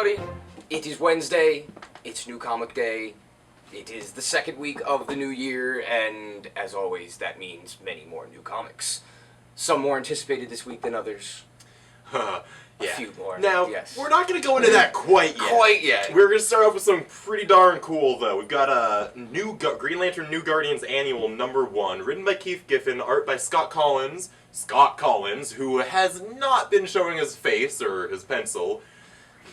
everybody. It is Wednesday. It's New Comic Day. It is the second week of the new year, and as always, that means many more new comics. Some more anticipated this week than others. Yeah. A few more. Now, yes. We're not going to go into that quite yet. We're going to start off with some pretty darn cool, though. We've got a new Green Lantern New Guardians Annual #1, written by Keith Giffen, art by Scott Collins, who has not been showing his face or his pencil,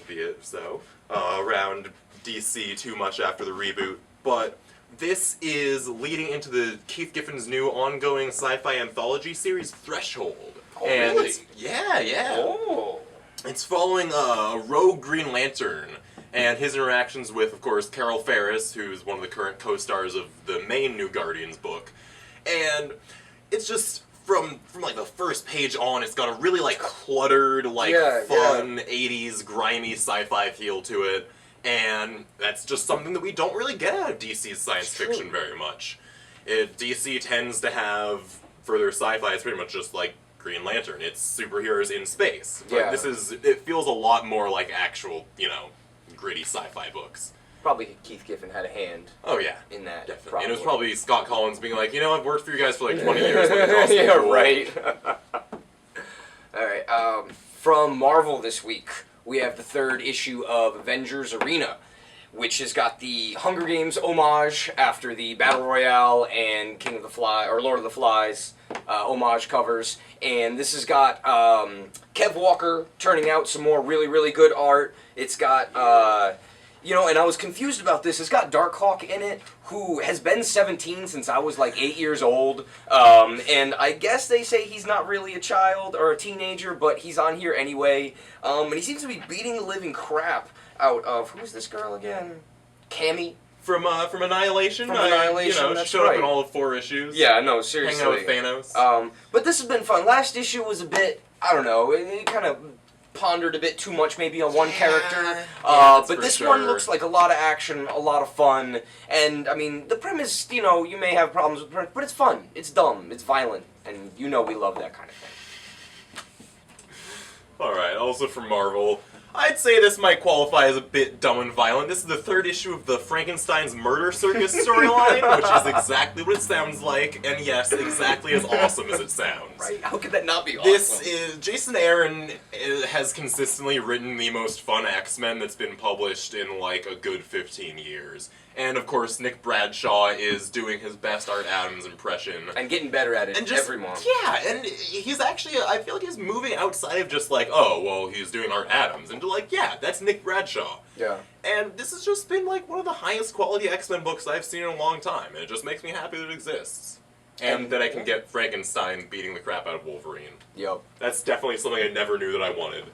be it so, around DC too much after the reboot. But this is leading into the Keith Giffen's new ongoing sci-fi anthology series, Threshold. Oh, and really? Yeah. Oh. It's following a rogue Green Lantern and his interactions with, of course, Carol Ferris, who's one of the current co-stars of the main New Guardians book. And it's just, from like the first page on, it's got a really like cluttered, like fun 80s grimy sci-fi feel to it. And that's just something that we don't really get out of DC's science fiction very much. DC tends to have, for their sci-fi, it's pretty much just like Green Lantern. It's superheroes in space. But it feels a lot more like actual, gritty sci-fi books. Probably Keith Giffen had a hand. Oh yeah, in that. Definitely. And it was probably Scott Collins being like, I've worked for you guys for like 20 years. Like, yeah, cool. Right. Alright, from Marvel this week, we have the third issue of Avengers Arena, which has got the Hunger Games homage after the Battle Royale and King of the Fly, or Lord of the Flies homage covers. And this has got Kev Walker turning out some more really, really good art. It's got, and I was confused about this. It's got Darkhawk in it, who has been 17 since I was like 8 years old. And I guess they say he's not really a child or a teenager, but he's on here anyway. And he seems to be beating the living crap out of, who's this girl again? Cammy? From Annihilation. From Annihilation, she showed up in all of 4 issues. Yeah, no, seriously. Hanging out with Thanos. But this has been fun. Last issue was a bit, I don't know, it kind of pondered a bit too much maybe on one character. But this one looks like a lot of action, a lot of fun. And, I mean, the premise, you may have problems with the premise, but it's fun. It's dumb. It's violent. And we love that kind of thing. Alright, also from Marvel, I'd say this might qualify as a bit dumb and violent. This is the third issue of the Frankenstein's Murder Circus storyline, which is exactly what it sounds like, and yes, exactly as awesome as it sounds. Right? How could that not be awesome? Jason Aaron has consistently written the most fun X-Men that's been published in like a good 15 years. And of course, Nick Bradshaw is doing his best Art Adams impression. And getting better at it every month. Yeah, and he's actually, I feel like he's moving outside of just like, he's doing Art Adams, into like, yeah, that's Nick Bradshaw. Yeah. And this has just been like one of the highest quality X-Men books I've seen in a long time, and it just makes me happy that it exists. And that I can get Frankenstein beating the crap out of Wolverine. Yep. That's definitely something I never knew that I wanted.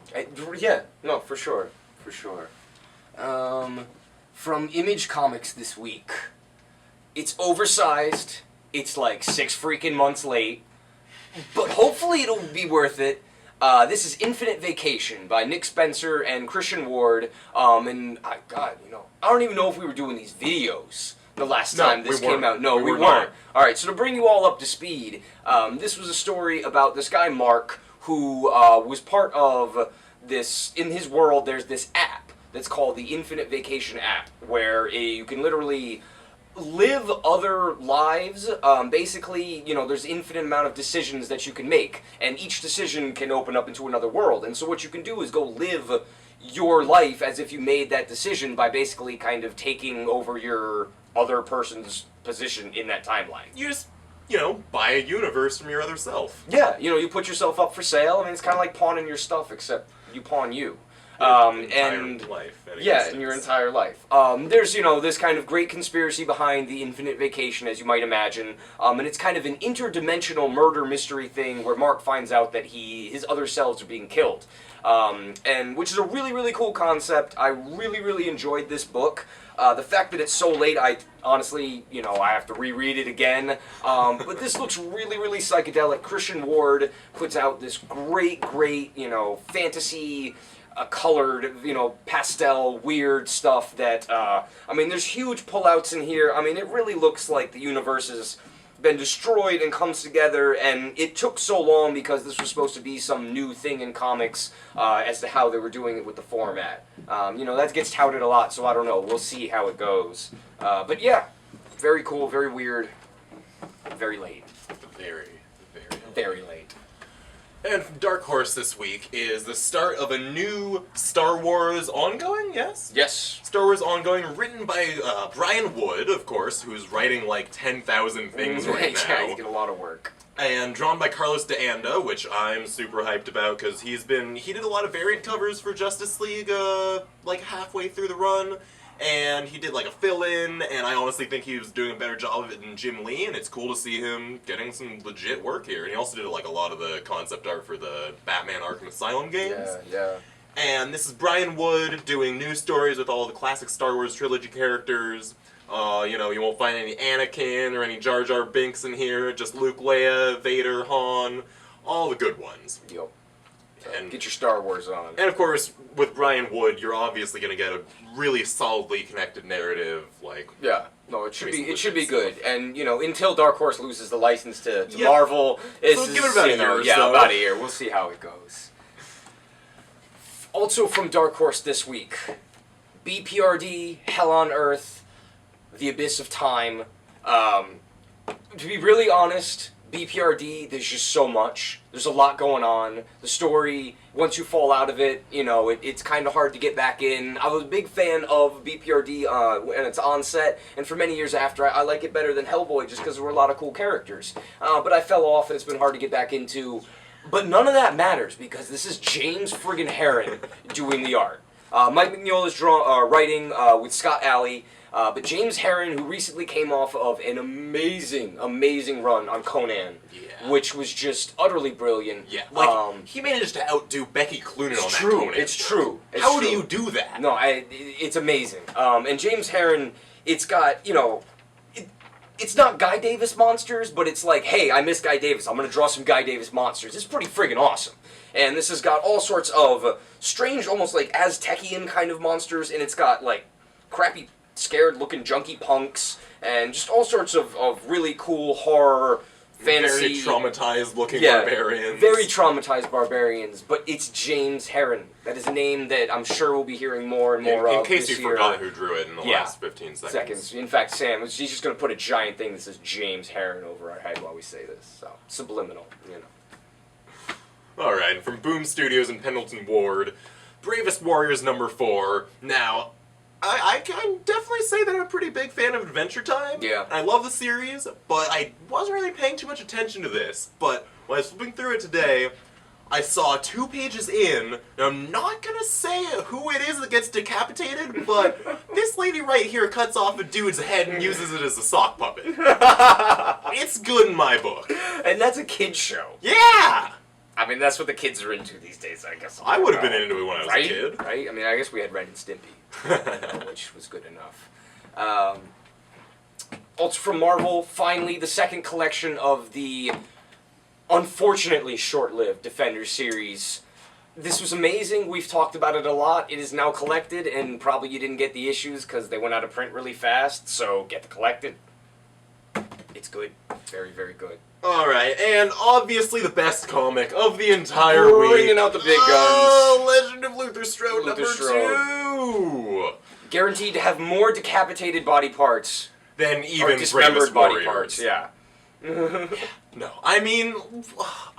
No, for sure. For sure. From Image Comics this week. It's oversized. It's like 6 freaking months late. But hopefully it'll be worth it. This is Infinite Vacation by Nick Spencer and Christian Ward. I don't even know if we were doing these videos the last time this came out. No, we weren't. Alright, so to bring you all up to speed, this was a story about this guy Mark, who was part of this, in his world there's this app that's called the Infinite Vacation app, where you can literally live other lives. Basically, there's infinite amount of decisions that you can make, and each decision can open up into another world. And so what you can do is go live your life as if you made that decision by basically kind of taking over your other person's position in that timeline. You just, buy a universe from your other self. Yeah, you put yourself up for sale. I mean, it's kind of like pawning your stuff, except you pawn you. In your entire life. There's, this kind of great conspiracy behind the Infinite Vacation, as you might imagine, and it's kind of an interdimensional murder mystery thing where Mark finds out that his other selves are being killed, and which is a really, really cool concept. I really, really enjoyed this book. The fact that it's so late, I honestly, I have to reread it again. But this looks really, really psychedelic. Christian Ward puts out this great, fantasy, colored, pastel, weird stuff that, there's huge pullouts in here. It really looks like the universe is been destroyed and comes together, and it took so long because this was supposed to be some new thing in comics as to how they were doing it with the format. You know, that gets touted a lot, so I don't know. We'll see how it goes. But yeah, very cool, very weird, very late. Very late. And from Dark Horse this week is the start of a new Star Wars ongoing, yes? Yes. Star Wars ongoing, written by Brian Wood, of course, who's writing like 10,000 things right now. Yeah, he's got a lot of work. And drawn by Carlos de Anda, which I'm super hyped about because he did a lot of variant covers for Justice League like halfway through the run. And he did like a fill-in, and I honestly think he was doing a better job of it than Jim Lee, and it's cool to see him getting some legit work here. And he also did like a lot of the concept art for the Batman Arkham Asylum games. Yeah. And this is Brian Wood doing new stories with all the classic Star Wars trilogy characters. You know, you won't find any Anakin or any Jar Jar Binks in here, just Luke, Leia, Vader, Han, all the good ones. Yep. And get your Star Wars on. And of course, with Brian Wood, you're obviously going to get a really solidly connected narrative, like... Yeah. No, it should be good. And, you know, until Dark Horse loses the license to Marvel, so give it about a year or so. about a year. We'll see how it goes. Also from Dark Horse this week, BPRD, Hell on Earth, The Abyss of Time. To be really honest, BPRD, there's just so much. There's a lot going on. The story, once you fall out of it, you know, it's kind of hard to get back in. I was a big fan of BPRD when it's onset, and for many years after, I like it better than Hellboy just because there were a lot of cool characters. But I fell off, and it's been hard to get back into. But none of that matters because this is James friggin' Harren doing the art. Mike Mignola's writing with Scott Alley. But James Harren, who recently came off of an amazing run on Conan, which was just utterly brilliant. Yeah, like, he managed to outdo Becky Cloonan on that Conan. It's true. How do you do that? No, it's amazing. And James Harren, it's got, you know, it's not Guy Davis monsters, but it's like, hey, I miss Guy Davis. I'm going to draw some Guy Davis monsters. It's pretty friggin' awesome. And this has got all sorts of strange, almost like Aztecian kind of monsters, and it's got, like, crappy scared-looking junkie punks, and just all sorts of really cool horror, fantasy... Very traumatized-looking barbarians. Very traumatized barbarians, but it's James Harren. That is a name that I'm sure we'll be hearing more and more of in case this you year. forgot who drew it in the last 15 seconds. In fact, Sam, he's just going to put a giant thing that says James Harren over our head while we say this. So, subliminal, you know. Alright, from Boom Studios and Pendleton Ward, Bravest Warriors #4. Now, I can definitely say that I'm a pretty big fan of Adventure Time. Yeah. I love the series, but I wasn't really paying too much attention to this. But when I was flipping through it today, I saw 2 pages in, and I'm not gonna say who it is that gets decapitated, but this lady right here cuts off a dude's head and uses it as a sock puppet. It's good in my book. And that's a kid's show. Yeah! I mean, that's what the kids are into these days, I guess. I would have been into it when I was a kid. Right? I mean, I guess we had Ren and Stimpy, which was good enough. Also from Marvel, finally, the second collection of the unfortunately short-lived Defenders series. This was amazing. We've talked about it a lot. It is now collected, and probably you didn't get the issues because they went out of print really fast, so get the collected. It's good. Very, very good. Alright, and obviously the best comic of the entire week. Bringing out the big guns. Oh, Legend of Luther Strode Strode. #2! Guaranteed to have more decapitated body parts. Than even dismembered Bravest body Warriors. parts, yeah. No, I mean,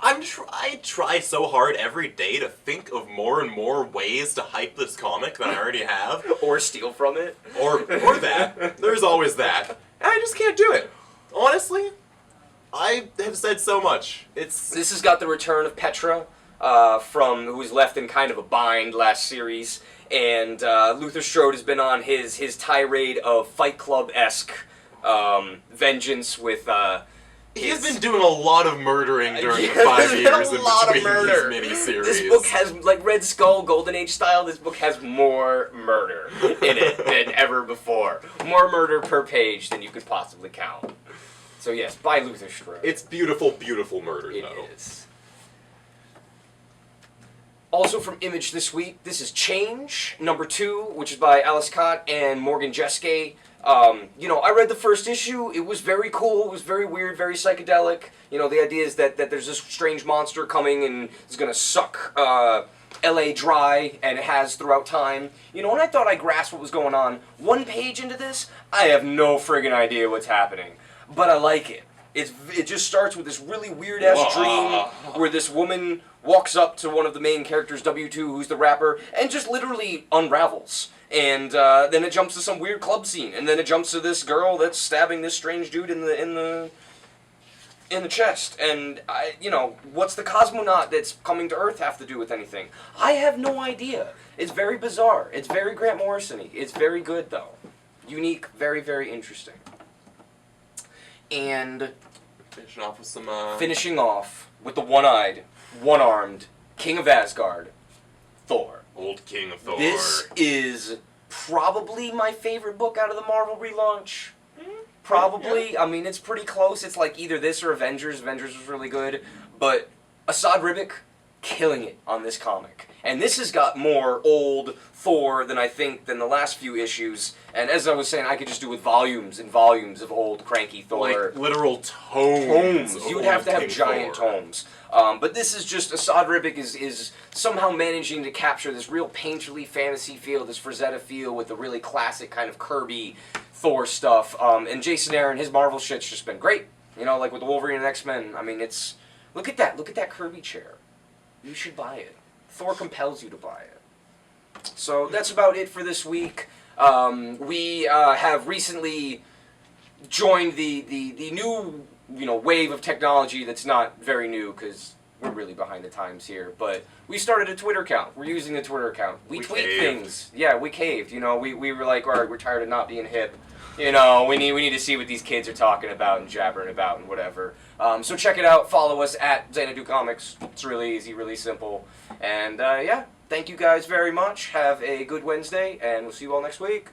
I try so hard every day to think of more and more ways to hype this comic than I already have. Or steal from it. Or that. There's always that. And I just can't do it. Honestly, I have said so much. This has got the return of Petra, who was left in kind of a bind last series, and Luther Strode has been on his tirade of Fight Club-esque vengeance with he has been doing a lot of murdering during the 5 years in between these miniseries. This book has, like Red Skull, Golden Age style, this book has more murder in it than ever before. More murder per page than you could possibly count. So yes, by Luther Strode. It's beautiful, beautiful murder, though. It is. Also from Image this week, this is Change, number 2, which is by Alice Cott and Morgan Jeske. I read the first issue. It was very cool. It was very weird, very psychedelic. The idea is that there's this strange monster coming and is going to suck LA dry, and it has throughout time. And I thought I grasped what was going on. One page into this, I have no friggin' idea what's happening. But I like it. It just starts with this really weird-ass dream where this woman walks up to one of the main characters, W2, who's the rapper, and just literally unravels. And then it jumps to some weird club scene, and then it jumps to this girl that's stabbing this strange dude in the chest. And what's the cosmonaut that's coming to Earth have to do with anything? I have no idea. It's very bizarre. It's very Grant Morrison-y. It's very good though, unique, very, very interesting. And finishing off with the one-eyed, one-armed King of Asgard, Thor. Old King of Thor. This is probably my favorite book out of the Marvel relaunch. Probably. Yeah. I mean, it's pretty close. It's like either this or Avengers. Avengers was really good. But Asad Ribic, killing it on this comic. And this has got more old Thor than the last few issues. And as I was saying, I could just do with volumes and volumes of old cranky Thor. Like literal tomes. You would have to have giant tomes. But this is just, Asad Ribic is somehow managing to capture this real painterly fantasy feel, this Frazetta feel with the really classic kind of Kirby Thor stuff. And Jason Aaron, his Marvel shit's just been great. Like with the Wolverine and X-Men. I mean, look at that Kirby chair. You should buy it. Thor compels you to buy it. So that's about it for this week. We have recently joined the new wave of technology that's not very new because we're really behind the times here. But we started a Twitter account. We're using the Twitter account. We tweet things. Yeah, we caved. We were like, all right, we're tired of not being hip. We need to see what these kids are talking about and jabbering about and whatever. So check it out. Follow us at Zanadu Comics. It's really easy, really simple. And yeah, thank you guys very much. Have a good Wednesday, and we'll see you all next week.